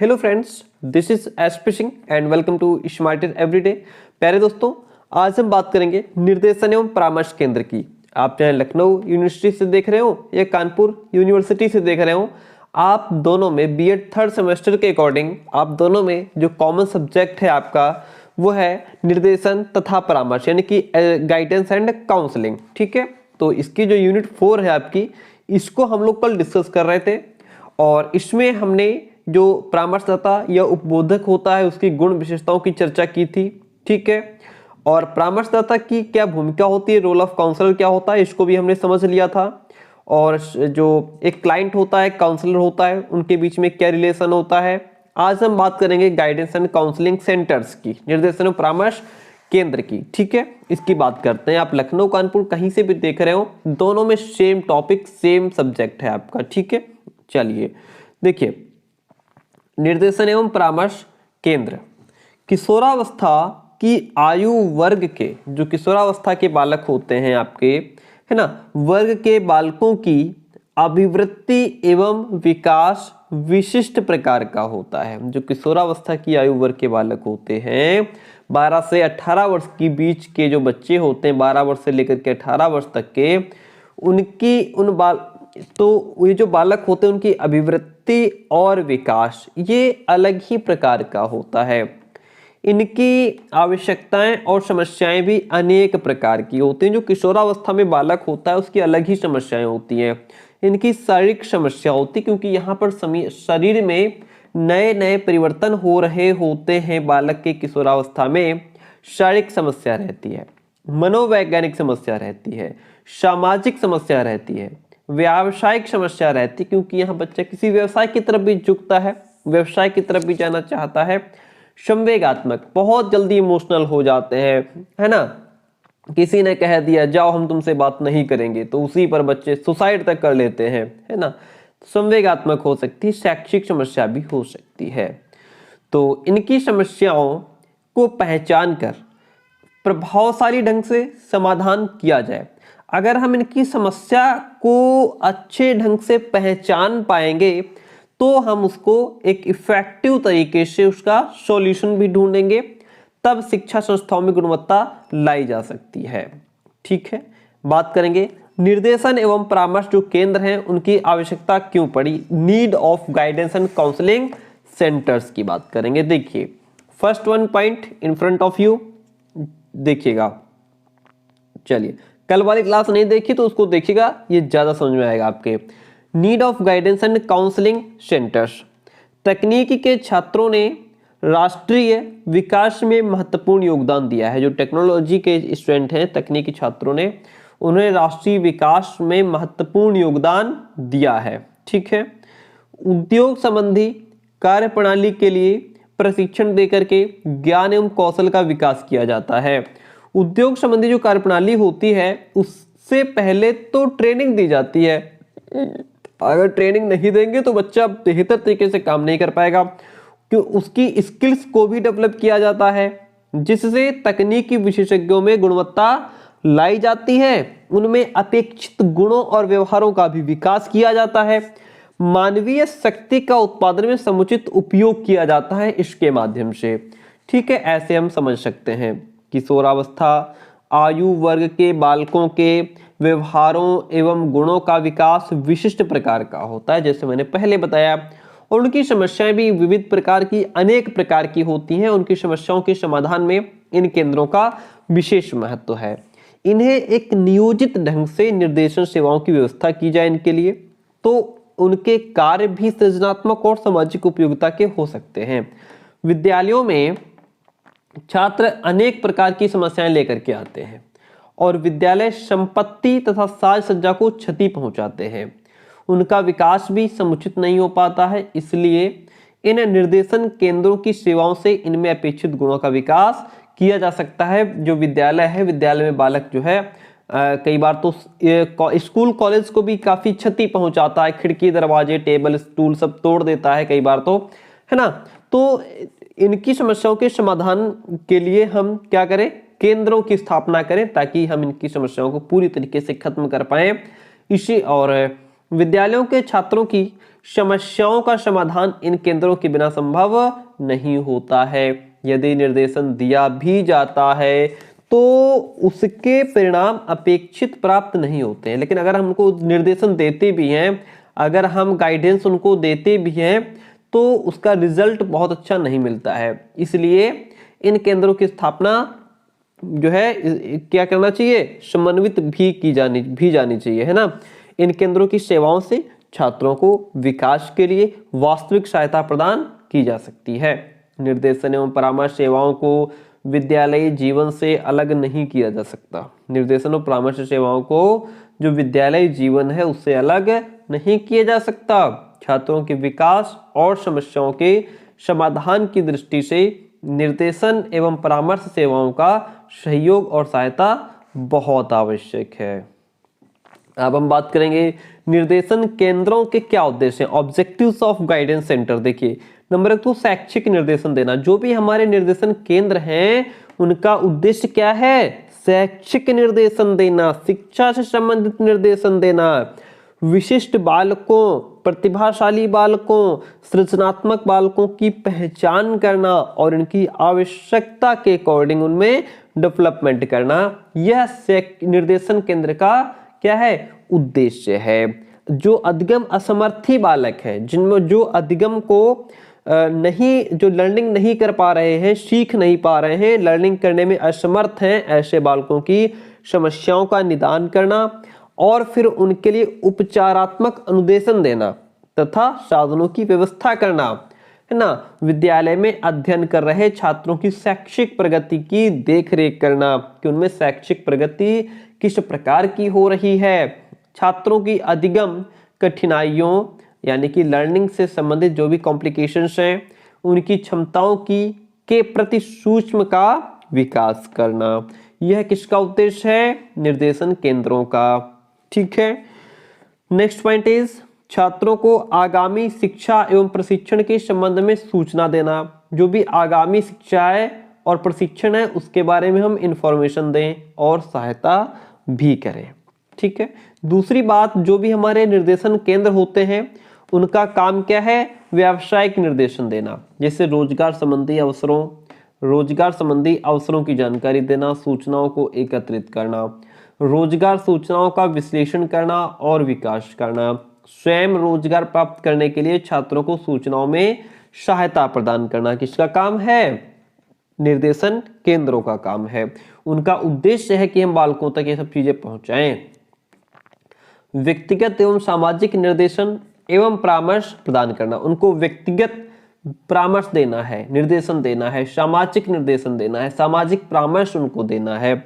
Hello friends, this is SP Singh and welcome to smarter everyday. प्यारे दोस्तों, आज हम बात करेंगे निर्देशन एवं परामर्श केंद्र की। आप चाहे लखनऊ यूनिवर्सिटी से देख रहे हो या कानपुर यूनिवर्सिटी से देख रहे हो, आप दोनों में बीएड थर्ड सेमेस्टर के अकॉर्डिंग आप दोनों में जो कॉमन सब्जेक्ट है आपका वो है निर्देशन तथा परामर्श, यानी कि गाइडेंस एंड काउंसलिंग। ठीक है, तो इसकी जो यूनिट 4 है आपकी, इसको हम लोग कल डिस्कस कर रहे थे और इसमें हमने जो परामर्शदाता या उपबोधक होता है उसकी गुण विशेषताओं की चर्चा की थी। ठीक है, और परामर्शदाता की क्या भूमिका होती है, रोल ऑफ काउंसलर क्या होता है, इसको भी हमने समझ लिया था। और जो एक क्लाइंट होता है, काउंसलर होता है, उनके बीच में क्या रिलेशन होता है। आज हम बात करेंगे गाइडेंस एंड काउंसलिंग सेंटर्स की, निर्देशन और परामर्श केंद्र की। ठीक है, इसकी बात करते हैं। आप लखनऊ कानपुर कहीं से भी देख रहे हो, दोनों में सेम टॉपिक सेम सब्जेक्ट है आपका। ठीक है, चलिए देखिए, निर्देशन एवं परामर्श केंद्र किशोरावस्था की आयु वर्ग के, जो किशोरावस्था के बालक होते हैं आपके, है ना, वर्ग के बालकों की अभिवृत्ति एवं विकास विशिष्ट प्रकार का होता है। जो किशोरावस्था की आयु वर्ग के बालक होते हैं, 12 से 18 वर्ष के बीच के जो बच्चे होते हैं, 12 वर्ष से लेकर के 18 वर्ष तक के, तो ये जो बालक होते हैं उनकी अभिवृत्ति और विकास ये अलग ही प्रकार का होता है। इनकी आवश्यकताएं और समस्याएं भी अनेक प्रकार की होती हैं। जो किशोरावस्था में बालक होता है उसकी अलग ही समस्याएं होती हैं। इनकी शारीरिक समस्या होती है क्योंकि यहाँ पर शरीर में नए नए परिवर्तन हो रहे होते हैं। बालक के किशोरावस्था में शारीरिक समस्या रहती है, मनोवैज्ञानिक समस्या रहती है, सामाजिक समस्या रहती है, व्यावसायिक समस्या रहती, क्योंकि यहाँ बच्चा किसी व्यवसाय की तरफ भी झुकता है, व्यवसाय की तरफ भी जाना चाहता है। संवेगात्मक, बहुत जल्दी इमोशनल हो जाते हैं, है ना। किसी ने कह दिया जाओ हम तुमसे बात नहीं करेंगे, तो उसी पर बच्चे सुसाइड तक कर लेते हैं, है ना। संवेगात्मक हो सकती है, शैक्षिक समस्या भी हो सकती है। तो इनकी समस्याओं को पहचान कर प्रभावशाली ढंग से समाधान किया जाए। अगर हम इनकी समस्या को अच्छे ढंग से पहचान पाएंगे तो हम उसको एक इफेक्टिव तरीके से उसका सॉल्यूशन भी ढूंढेंगे, तब शिक्षा संस्थाओं में गुणवत्ता लाई जा सकती है। ठीक है, बात करेंगे निर्देशन एवं परामर्श जो केंद्र हैं उनकी आवश्यकता क्यों पड़ी। Need of guidance and counselling centres की बात करेंगे। देखिए, first one point in front of you देखिएगा। चलिए, कल वाली क्लास नहीं देखी तो उसको देखिएगा, ये ज्यादा समझ में आएगा आपके। Need of guidance and counselling centres, तकनीकी के छात्रों ने राष्ट्रीय विकास में महत्वपूर्ण योगदान दिया है। जो टेक्नोलॉजी के स्टूडेंट हैं, तकनीकी छात्रों ने, उन्होंने राष्ट्रीय विकास में महत्वपूर्ण योगदान दिया है। ठीक है, उद्योग संबंधी कार्य प्रणाली के लिए प्रशिक्षण देकर के ज्ञान एवं कौशल का विकास किया जाता है। उद्योग संबंधी जो कार्यप्रणाली होती है उससे पहले तो ट्रेनिंग दी जाती है। अगर ट्रेनिंग नहीं देंगे तो बच्चा बेहतर तरीके से काम नहीं कर पाएगा, क्यों उसकी स्किल्स को भी डेवलप किया जाता है, जिससे तकनीकी विशेषज्ञों में गुणवत्ता लाई जाती है। उनमें अपेक्षित गुणों और व्यवहारों का भी विकास किया जाता है। मानवीय शक्ति का उत्पादन में समुचित उपयोग किया जाता है इसके माध्यम से। ठीक है, ऐसे हम समझ सकते हैं। किशोरावस्था आयु वर्ग के बालकों के व्यवहारों एवं गुणों का विकास विशिष्ट प्रकार का होता है, जैसे मैंने पहले बताया। और उनकी समस्याएं भी विविध प्रकार की, अनेक प्रकार की होती हैं। उनकी समस्याओं के समाधान में इन केंद्रों का विशेष महत्व है। इन्हें एक नियोजित ढंग से निर्देशन सेवाओं की व्यवस्था की जाए इनके लिए, तो उनके कार्य भी सृजनात्मक और सामाजिक उपयोगिता के हो सकते हैं। विद्यालयों में छात्र अनेक प्रकार की समस्याएं लेकर के आते हैं और विद्यालय संपत्ति तथा साज सज्जा को क्षति पहुंचाते हैं। उनका विकास भी समुचित नहीं हो पाता है, इसलिए इन निर्देशन केंद्रों की सेवाओं से इनमें अपेक्षित गुणों का विकास किया जा सकता है। जो विद्यालय है, विद्यालय में बालक जो है कई बार तो स्कूल कॉलेज को भी काफी क्षति पहुंचाता है, खिड़की दरवाजे टेबल स्टूल सब तोड़ देता है कई बार, तो है ना। तो इनकी समस्याओं के समाधान के लिए हम क्या करें, केंद्रों की स्थापना करें, ताकि हम इनकी समस्याओं को पूरी तरीके से खत्म कर पाए। इसी और विद्यालयों के छात्रों की समस्याओं का समाधान इन केंद्रों के बिना संभव नहीं होता है। यदि निर्देशन दिया भी जाता है तो उसके परिणाम अपेक्षित प्राप्त नहीं होते हैं। लेकिन अगर हम उनको निर्देशन देते भी हैं, अगर हम गाइडेंस उनको देते भी हैं, तो उसका रिजल्ट बहुत अच्छा नहीं मिलता है। इसलिए इन केंद्रों की स्थापना जो है क्या करना चाहिए, समन्वित भी जानी चाहिए, है ना। इन केंद्रों की सेवाओं से छात्रों को विकास के लिए वास्तविक सहायता प्रदान की जा सकती है। निर्देशन एवं परामर्श सेवाओं को विद्यालयी जीवन से अलग नहीं किया जा सकता। निर्देशन और परामर्श सेवाओं को जो विद्यालयी जीवन है उससे अलग नहीं किया जा सकता। छात्रों के विकास और समस्याओं के समाधान की दृष्टि से निर्देशन एवं परामर्श सेवाओं का सहयोग और सहायता बहुत आवश्यक है। अब हम बात करेंगे निर्देशन केंद्रों के क्या उद्देश्य हैं, ऑब्जेक्टिव्स ऑफ गाइडेंस सेंटर। देखिए, नंबर 1 तो शैक्षिक निर्देशन देना। जो भी हमारे निर्देशन केंद्र हैं उनका उद्देश्य क्या है, शैक्षिक निर्देशन देना, शिक्षा से संबंधित निर्देशन देना, विशिष्ट बालकों, प्रतिभाशाली बालकों, सृजनात्मक बालकों की पहचान करना और इनकी आवश्यकता के अकॉर्डिंग उनमें डेवलपमेंट करना, यह निर्देशन केंद्र का क्या है, उद्देश्य है। जो अधिगम असमर्थी बालक है, जिनमें जो अधिगम को जो लर्निंग नहीं कर पा रहे हैं, सीख नहीं पा रहे हैं, लर्निंग करने में असमर्थ हैं, ऐसे बालकों की समस्याओं का निदान करना और फिर उनके लिए उपचारात्मक अनुदेशन देना तथा साधनों की व्यवस्था करना, है ना। विद्यालय में अध्ययन कर रहे छात्रों की शैक्षिक प्रगति की देखरेख करना कि उनमें शैक्षिक प्रगति किस प्रकार की हो रही है, छात्रों की अधिगम कठिनाइयों यानी कि लर्निंग से संबंधित जो भी कॉम्प्लिकेशंस हैं उनकी क्षमताओं के प्रति सूक्ष्म का विकास करना, यह किसका उद्देश्य है, निर्देशन केंद्रों का। ठीक है, नेक्स्ट पॉइंट इज छात्रों को आगामी शिक्षा एवं प्रशिक्षण के संबंध में सूचना देना। जो भी आगामी शिक्षा है और प्रशिक्षण है उसके बारे में हम इंफॉर्मेशन दें और सहायता भी करें। ठीक है, दूसरी बात, जो भी हमारे निर्देशन केंद्र होते हैं उनका काम क्या है, व्यावसायिक निर्देशन देना, जैसे रोजगार संबंधी अवसरों की जानकारी देना, सूचनाओं को एकत्रित करना, रोजगार सूचनाओं का विश्लेषण करना और विकास करना, स्वयं रोजगार प्राप्त करने के लिए छात्रों को सूचनाओं में सहायता प्रदान करना, किसका काम है, निर्देशन केंद्रों का काम है। उनका उद्देश्य है कि हम बालकों तक ये सब चीजें पहुंचाएं। व्यक्तिगत एवं सामाजिक निर्देशन एवं परामर्श प्रदान करना, उनको व्यक्तिगत परामर्श देना है, निर्देशन देना है, सामाजिक निर्देशन देना है, सामाजिक परामर्श उनको देना है।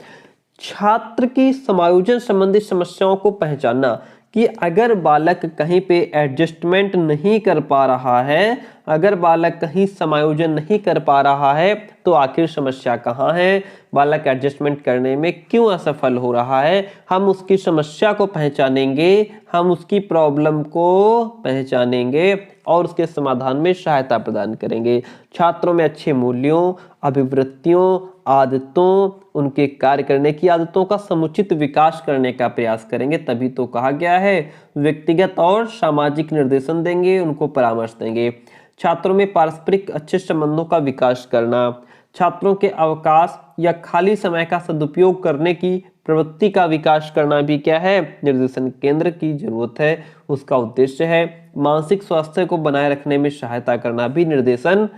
छात्र की समायोजन संबंधी समस्याओं को पहचानना कि अगर बालक कहीं पे एडजस्टमेंट नहीं कर पा रहा है, अगर बालक कहीं समायोजन नहीं कर पा रहा है तो आखिर समस्या कहाँ है, बालक एडजस्टमेंट करने में क्यों असफल हो रहा है, हम उसकी समस्या को पहचानेंगे, हम उसकी प्रॉब्लम को पहचानेंगे और उसके समाधान में सहायता प्रदान करेंगे। छात्रों में अच्छे मूल्यों, अभिवृत्तियों, आदतों, उनके कार्य करने की आदतों का समुचित विकास करने का प्रयास करेंगे। तभी तो कहा गया है व्यक्तिगत और सामाजिक निर्देशन देंगे, उनको परामर्श देंगे। छात्रों में पारस्परिक अच्छे संबंधों का विकास करना, छात्रों के अवकाश या खाली समय का सदुपयोग करने की प्रवृत्ति का विकास करना भी क्या है, निर्देशन केंद्र की जरूरत है, उसका उद्देश्य है। मानसिक स्वास्थ्य को बनाए रखने में सहायता करना भी निर्देशन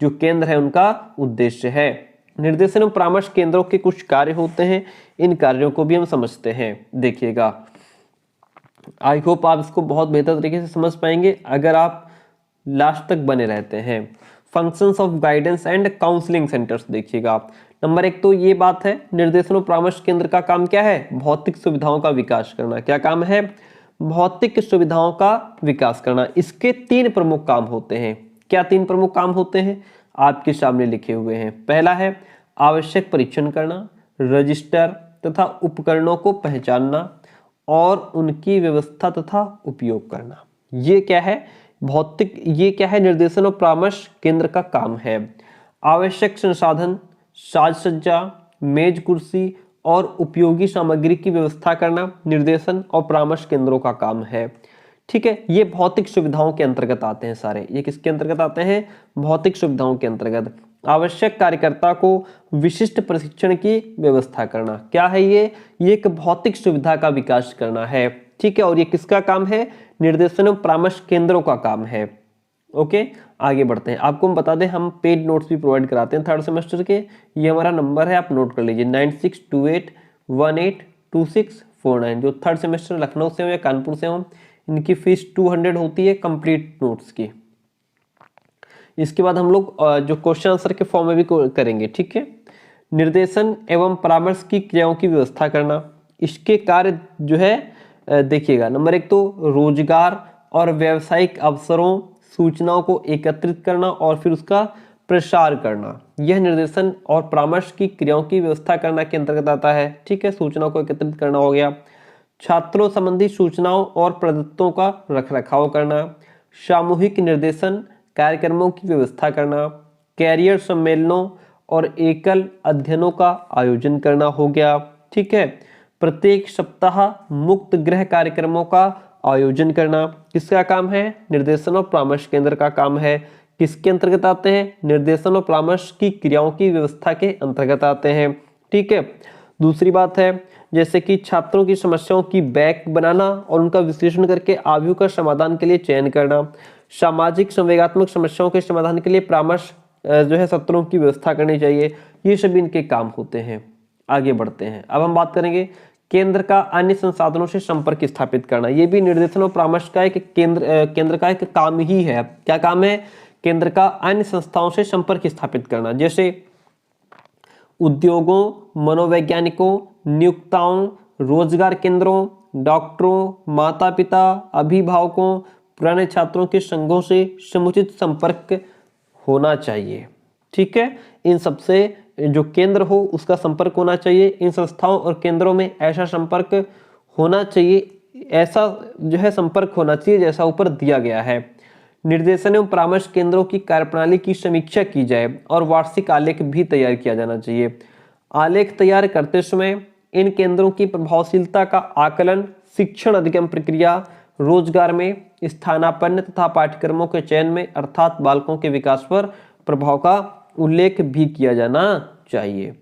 जो केंद्र है उनका उद्देश्य है। निर्देशन एवं परामर्श केंद्रों के कुछ कार्य होते हैं, इन कार्यों को भी हम समझते हैं। देखिएगा, आई होप आप इसको बहुत बेहतर तरीके से समझ पाएंगे अगर आप लास्ट तक बने रहते हैं। Functions of guidance and counselling centres देखिएगा। नंबर 1 तो ये बात है, निर्देशन और परामर्श केंद्र का काम क्या है, भौतिक सुविधाओं का विकास करना। क्या काम है, भौतिक सुविधाओं का विकास करना। इसके 3 प्रमुख काम होते हैं। क्या 3 प्रमुख काम होते हैं, आपके सामने लिखे हुए हैं। पहला है आवश्यक परीक्षण करना, रजिस्टर तथा उपकरणों को पहचानना और उनकी व्यवस्था तथा उपयोग करना। ये क्या है, ये क्या है, निर्देशन और परामर्श केंद्र का काम है। आवश्यक संसाधन, साज सज्जा, मेज कुर्सी और उपयोगी सामग्री की व्यवस्था करना निर्देशन और परामर्श केंद्रों का काम है। ठीक है, ये भौतिक सुविधाओं के अंतर्गत आते हैं सारे। ये किसके अंतर्गत आते हैं? भौतिक सुविधाओं के अंतर्गत। आवश्यक कार्यकर्ता को विशिष्ट प्रशिक्षण की व्यवस्था करना, क्या है ये? एक भौतिक सुविधा का विकास करना है। ठीक है, और ये किसका काम है? निर्देशन एवं परामर्श केंद्रों का काम है। ओके, आगे बढ़ते हैं। आपको हम बता दें, हम पेड नोट्स भी प्रोवाइड कराते हैं थर्ड सेमेस्टर के। ये हमारा नंबर है, आप नोट कर लीजिए 9628182649। जो थर्ड सेमेस्टर लखनऊ से हो या कानपुर से हो, इनकी फीस 200 होती है कंप्लीट नोट्स की। इसके बाद हम लोग जो क्वेश्चन आंसर के फॉर्म में भी करेंगे। ठीक है, निर्देशन एवं परामर्श की क्रियाओं की व्यवस्था करना, इसके कार्य जो है देखिएगा। नंबर 1 तो रोजगार और व्यावसायिक अवसरों, सूचनाओं को एकत्रित करना और फिर उसका प्रसार करना, यह निर्देशन और परामर्श की क्रियाओं की व्यवस्था करना के अंतर्गत आता है। ठीक है, सूचनाओं को एकत्रित करना हो गया। छात्रों संबंधी सूचनाओं और प्रदत्तों का रखरखाव करना, सामूहिक निर्देशन कार्यक्रमों की व्यवस्था करना, कैरियर सम्मेलनों और एकल अध्ययनों का आयोजन करना हो गया। ठीक है, प्रत्येक सप्ताह मुक्त गृह कार्यक्रमों का आयोजन करना, किसका काम है? निर्देशन और परामर्श केंद्र का काम है। किसके अंतर्गत आते हैं? निर्देशन और परामर्श की क्रियाओं की व्यवस्था के अंतर्गत आते हैं। ठीक है, दूसरी बात है जैसे कि छात्रों की समस्याओं की बैंक बनाना और उनका विश्लेषण करके आयु का समाधान के लिए चयन करना, सामाजिक संवेगात्मक समस्याओं के समाधान के लिए परामर्श जो है सत्रों की व्यवस्था करनी चाहिए। ये सभी इनके काम होते हैं। आगे बढ़ते हैं, अब हम बात करेंगे केंद्र का अन्य संसाधनों से संपर्क स्थापित करना। ये भी निर्देशन और परामर्श का एक केंद्र का एक काम ही है। क्या काम है? केंद्र का अन्य संस्थाओं से संपर्क स्थापित करना, जैसे उद्योगों, मनोवैज्ञानिकों, नियोक्ताओं, रोजगार केंद्रों, डॉक्टरों, माता पिता, अभिभावकों, पुराने छात्रों के संघों से समुचित संपर्क होना चाहिए। ठीक है, इन सबसे जो केंद्र हो उसका संपर्क होना चाहिए। इन संस्थाओं और केंद्रों में ऐसा संपर्क होना चाहिए, ऐसा जो है संपर्क होना चाहिए जैसा ऊपर दिया गया है। निर्देशन एवं परामर्श केंद्रों की कार्यप्रणाली की समीक्षा की जाए और वार्षिक आलेख भी तैयार किया जाना चाहिए। आलेख तैयार करते समय इन केंद्रों की प्रभावशीलता का आकलन, शिक्षण अधिगम प्रक्रिया, रोजगार में स्थानापन्न तथा पाठ्यक्रमों के चयन में अर्थात बालकों के विकास पर प्रभाव का उल्लेख भी किया जाना चाहिए।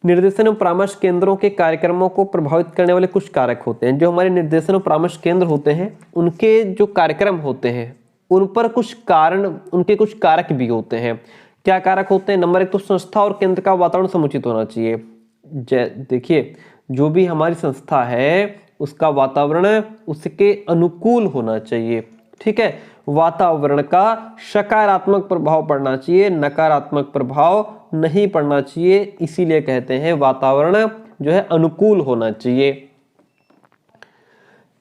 निर्देशन और परामर्श केंद्रों के कार्यक्रमों को प्रभावित करने वाले कुछ कारक होते हैं। जो हमारे निर्देशन और परामर्श केंद्र होते हैं उनके जो कार्यक्रम होते हैं उन पर कुछ कारण, उनके कुछ कारक भी होते हैं। क्या कारक होते हैं? नंबर 1 तो संस्था और केंद्र का वातावरण समुचित होना चाहिए। देखिए, जो भी हमारी संस्था है उसका वातावरण उसके अनुकूल होना चाहिए। ठीक है, वातावरण का सकारात्मक प्रभाव पड़ना चाहिए, नकारात्मक प्रभाव नहीं पड़ना चाहिए। इसीलिए कहते हैं वातावरण जो है अनुकूल होना चाहिए।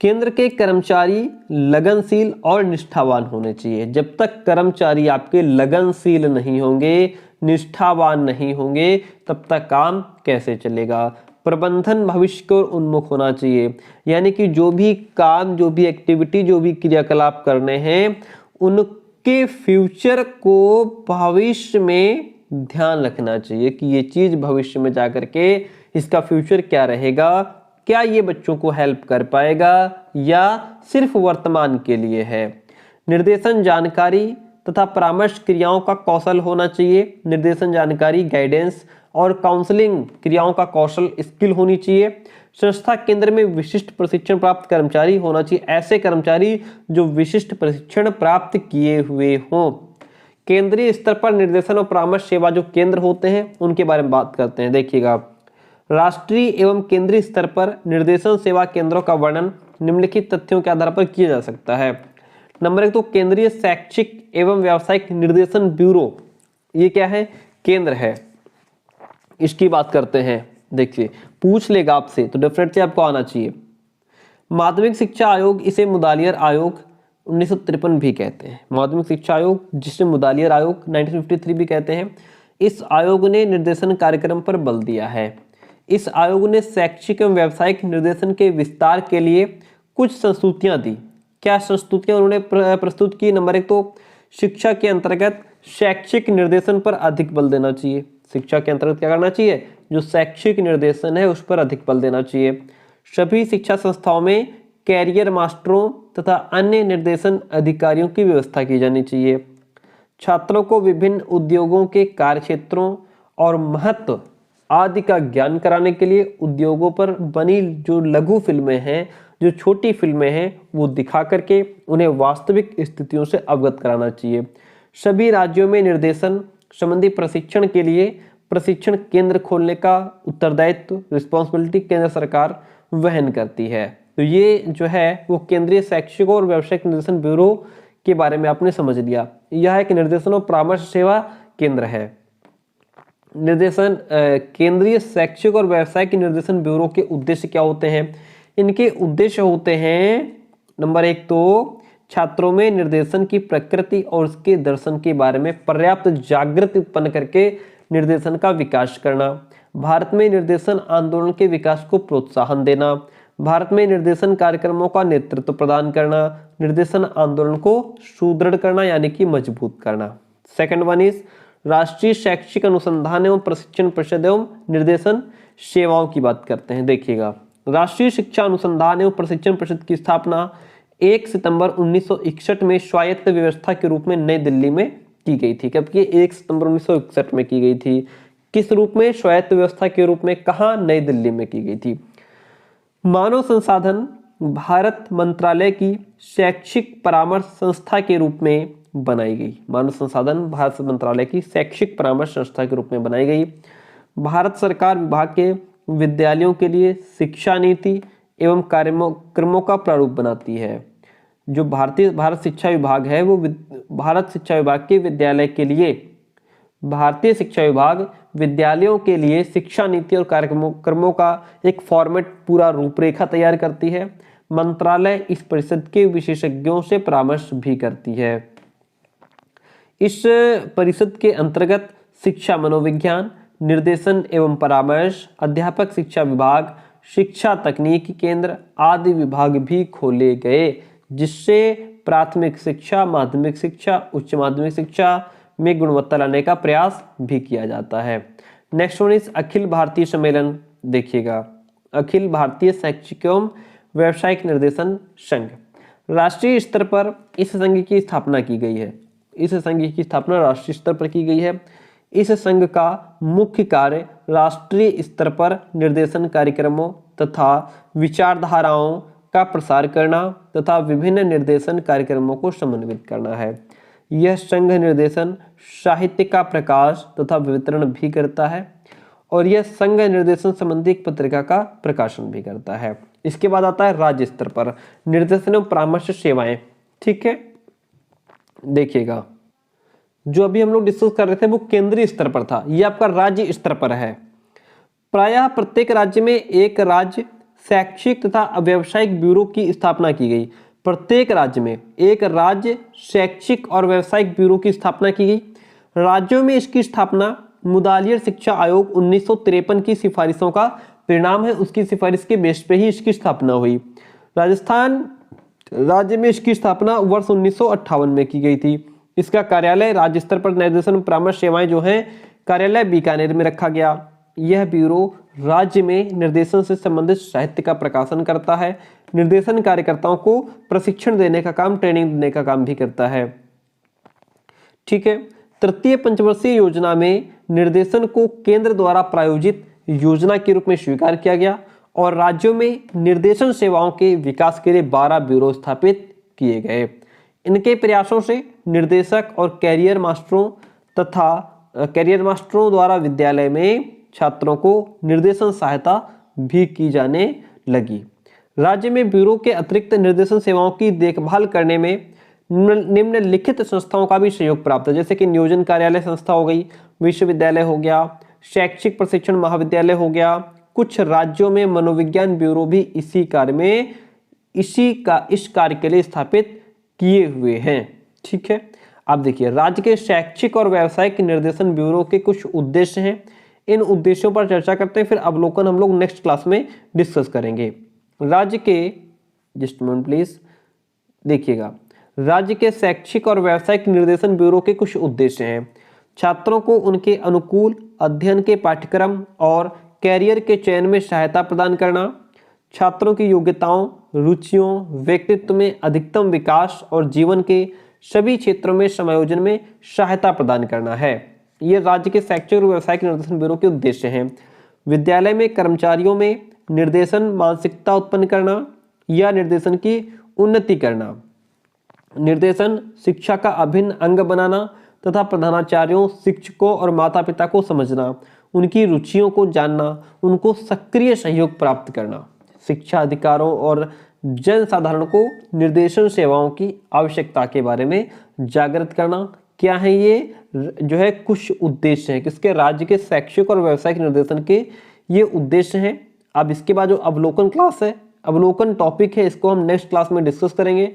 केंद्र के कर्मचारी लगनशील और निष्ठावान होने चाहिए। जब तक कर्मचारी आपके लगनशील नहीं होंगे, निष्ठावान नहीं होंगे, तब तक काम कैसे चलेगा? प्रबंधन भविष्य को उन्मुख होना चाहिए, यानी कि जो भी काम, जो भी एक्टिविटी, जो भी क्रियाकलाप करने हैं उनके फ्यूचर को भविष्य में ध्यान रखना चाहिए कि ये चीज भविष्य में जाकर के इसका फ्यूचर क्या रहेगा, क्या ये बच्चों को हेल्प कर पाएगा या सिर्फ वर्तमान के लिए है। निर्देशन जानकारी तथा परामर्श क्रियाओं का कौशल होना चाहिए। निर्देशन जानकारी, गाइडेंस और काउंसलिंग क्रियाओं का कौशल, स्किल होनी चाहिए। संस्था केंद्र में विशिष्ट प्रशिक्षण प्राप्त कर्मचारी होना चाहिए। ऐसे कर्मचारी जो विशिष्ट प्रशिक्षण प्राप्त किए हुए हों। केंद्रीय स्तर पर निर्देशन और परामर्श सेवा जो केंद्र होते हैं उनके बारे में बात करते हैं। देखिएगा, राष्ट्रीय एवं केंद्रीय स्तर पर निर्देशन सेवा केंद्रों का वर्णन निम्नलिखित तथ्यों के आधार पर किया जा सकता है। नंबर 1 तो केंद्रीय शैक्षिक एवं व्यावसायिक निर्देशन ब्यूरो, ये क्या है? केंद्र है। इसकी बात करते हैं। देखिए, पूछ लेगा आपसे तो डेफिनेटली आपको आना चाहिए। माध्यमिक शिक्षा आयोग, इसे मुदालियर आयोग 1953 भी कहते हैं। माध्यमिक शिक्षा आयोग, जिसे मुदालियर आयोग 1953 भी कहते हैं। इस आयोग ने निर्देशन कार्यक्रम पर बल दिया है। इस आयोग ने शैक्षिक एवं व्यावसायिक निर्देशन के विस्तार के लिए कुछ संस्तुतियां दी। क्या संस्तुतियां उन्होंने प्रस्तुत की? नंबर 1 तो शिक्षा के अंतर्गत शैक्षिक निर्देशन पर अधिक बल देना चाहिए। शिक्षा के अंतर्गत क्या करना चाहिए? जो शैक्षिक निर्देशन है उस पर अधिक बल देना चाहिए। सभी शिक्षा संस्थाओं में कैरियर मास्टरों तथा अन्य निर्देशन अधिकारियों की व्यवस्था की जानी चाहिए। छात्रों को विभिन्न उद्योगों के कार्यक्षेत्रों और महत्व आदि का ज्ञान कराने के लिए उद्योगों पर बनी जो लघु फिल्में हैं, जो छोटी फिल्में हैं, वो दिखा करके उन्हें वास्तविक स्थितियों से अवगत कराना चाहिए। सभी राज्यों में निर्देशन संबंधी प्रशिक्षण के लिए प्रशिक्षण केंद्र खोलने का उत्तरदायित्व, रिस्पॉन्सिबिलिटी केंद्र सरकार वहन करती है। तो ये जो है वो केंद्रीय शैक्षिक और व्यावसायिक निर्देशन ब्यूरो के बारे में आपने समझ लिया। यह एक निर्देशन और परामर्श सेवा केंद्र है। निर्देशन केंद्रीय शैक्षिक और व्यावसायिक निर्देशन ब्यूरो के उद्देश्य क्या होते हैं? इनके उद्देश्य होते हैं, नंबर 1 तो छात्रों में निर्देशन की प्रकृति और उसके दर्शन के बारे में पर्याप्त जागृति उत्पन्न करके निर्देशन का विकास करना, भारत में निर्देशन आंदोलन के विकास को प्रोत्साहन देना, भारत में निर्देशन कार्यक्रमों का नेतृत्व प्रदान करना, निर्देशन आंदोलन को सुदृढ़ करना यानी कि मजबूत करना। सेकंड वन इज राष्ट्रीय शैक्षिक अनुसंधान एवं प्रशिक्षण परिषद एवं निर्देशन सेवाओं की बात करते हैं। देखिएगा, राष्ट्रीय शिक्षा अनुसंधान एवं प्रशिक्षण परिषद की स्थापना 1 सितंबर 1961 में स्वायत्त व्यवस्था के रूप में नई दिल्ली में की गई थी। कब की? 1 सितंबर 1961 में की गई थी। किस रूप में? स्वायत्त व्यवस्था के रूप में। कहाँ? नई दिल्ली में की गई थी। मानव संसाधन भारत मंत्रालय की शैक्षिक परामर्श संस्था के रूप में बनाई गई। मानव संसाधन भारत मंत्रालय की शैक्षिक परामर्श संस्था के रूप में बनाई गई। भारत सरकार विभाग के विद्यालयों के लिए शिक्षा नीति एवं कार्यक्रमों का प्रारूप बनाती है। जो भारत शिक्षा विभाग है वो भारत शिक्षा विभाग के विद्यालय के लिए, भारतीय शिक्षा विभाग विद्यालयों के लिए शिक्षा नीति और कार्यक्रमों का एक फॉर्मेट, पूरा रूपरेखा तैयार करती है। मंत्रालय इस परिषद के विशेषज्ञों से परामर्श भी करती है। इस परिषद के अंतर्गत शिक्षा मनोविज्ञान, निर्देशन एवं परामर्श, अध्यापक शिक्षा विभाग, शिक्षा तकनीकी केंद्र आदि विभाग भी खोले गए, जिससे प्राथमिक शिक्षा, माध्यमिक शिक्षा, उच्च माध्यमिक शिक्षा में गुणवत्ता लाने का प्रयास भी किया जाता है। Next one is Akhil Bharatiya सम्मेलन। देखिएगा, अखिल भारतीय शैक्षिक एवं व्यावसायिक निर्देशन संघ, राष्ट्रीय स्तर पर इस संघ की स्थापना की गई है। इस संघ की स्थापना राष्ट्रीय स्तर पर की गई है। इस संघ का मुख्य कार्य राष्ट्रीय स्तर पर निर्देशन कार्यक्रमों तथा विचारधाराओं का प्रसार करना तथा विभिन्न निर्देशन कार्यक्रमों को समन्वित करना है। यह संघ निर्देशन साहित्य का प्रकाश तथा वितरण भी करता है और यह संघ निर्देशन संबंधी एक पत्रिका का प्रकाशन भी करता है। इसके बाद आता है राज्य स्तर पर निर्देशन एवं परामर्श सेवाएं। ठीक है, देखिएगा, जो अभी हम लोग डिस्कस कर रहे थे वो केंद्रीय स्तर पर था, ये आपका राज्य स्तर पर है। प्रायः प्रत्येक राज्य में एक राज्य शैक्षिक तथा व्यावसायिक ब्यूरो की स्थापना की गई। प्रत्येक राज्य में एक राज्य शैक्षिक और व्यावसायिक ब्यूरो की स्थापना की गई। राज्यों में इसकी स्थापना मुदालियर शिक्षा आयोग 1953 की सिफारिशों का परिणाम है। उसकी सिफारिश के बेस पे ही इसकी स्थापना हुई। राजस्थान राज्य में इसकी स्थापना वर्ष 1958 में की गई थी। इसका कार्यालय राज्य स्तर पर निर्देशन परामर्श सेवाएं जो हैं कार्यालय बीकानेर में रखा गया। यह ब्यूरो राज्य में निर्देशन से संबंधित साहित्य का प्रकाशन करता है, निर्देशन कार्यकर्ताओं को प्रशिक्षण देने का काम, ट्रेनिंग देने का काम भी करता है। ठीक है, तृतीय पंचवर्षीय योजना में निर्देशन को केंद्र द्वारा प्रायोजित योजना के रूप में स्वीकार किया गया और राज्यों में निर्देशन सेवाओं के विकास के लिए 12 ब्यूरो स्थापित किए गए। इनके प्रयासों से निर्देशक और कैरियर मास्टरों द्वारा विद्यालय में छात्रों को निर्देशन सहायता भी की जाने लगी। राज्य में ब्यूरो के अतिरिक्त निर्देशन सेवाओं की देखभाल करने में निम्नलिखित संस्थाओं का भी सहयोग प्राप्त है, जैसे कि नियोजन कार्यालय संस्था हो गई, विश्वविद्यालय हो गया, शैक्षिक प्रशिक्षण महाविद्यालय हो गया। कुछ राज्यों में मनोविज्ञान ब्यूरो भी इस कार्य के लिए स्थापित किए हुए हैं। ठीक है, आप देखिए, राज्य के शैक्षिक और व्यावसायिक निर्देशन ब्यूरो के कुछ उद्देश्य हैं। इन उद्देश्यों पर चर्चा करते हैं, फिर अवलोकन हम लोग नेक्स्ट क्लास में डिस्कस करेंगे। राज्य के जस्ट मिनट प्लीज, देखिएगा, राज्य के शैक्षिक और व्यावसायिक निर्देशन ब्यूरो के कुछ उद्देश्य हैं। छात्रों को उनके अनुकूल अध्ययन के पाठ्यक्रम और कैरियर के चयन में सहायता प्रदान करना, छात्रों की योग्यताओं रुचियों, व्यक्तित्व में अधिकतम विकास और जीवन के सभी क्षेत्रों में समायोजन में सहायता प्रदान करना है। ये राज्य के शैक्षिक और व्यावसायिक निर्देशन ब्यूरो के उद्देश्य हैं। विद्यालय में कर्मचारियों में निर्देशन मानसिकता उत्पन्न करना या निर्देशन की उन्नति करना, निर्देशन शिक्षा का अभिन्न अंग बनाना तथा प्रधानाचार्यों, शिक्षकों और माता पिता को समझना, उनकी रुचियों को जानना, उनको सक्रिय सहयोग प्राप्त करना, शिक्षा अधिकारों और जन साधारण को निर्देशन सेवाओं की आवश्यकता के बारे में जागृत करना। क्या है ये जो है कुछ उद्देश्य हैं किसके, राज्य के शैक्षिक और व्यावसायिक निर्देशन के ये उद्देश्य हैं। अब इसके बाद जो अवलोकन क्लास है, अवलोकन टॉपिक है, इसको हम नेक्स्ट क्लास में डिस्कस करेंगे।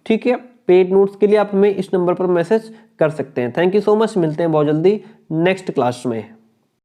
ठीक है, पेड नोट्स के लिए आप हमें इस नंबर पर मैसेज कर सकते हैं। थैंक यू सो मच, मिलते हैं बहुत जल्दी नेक्स्ट क्लास में।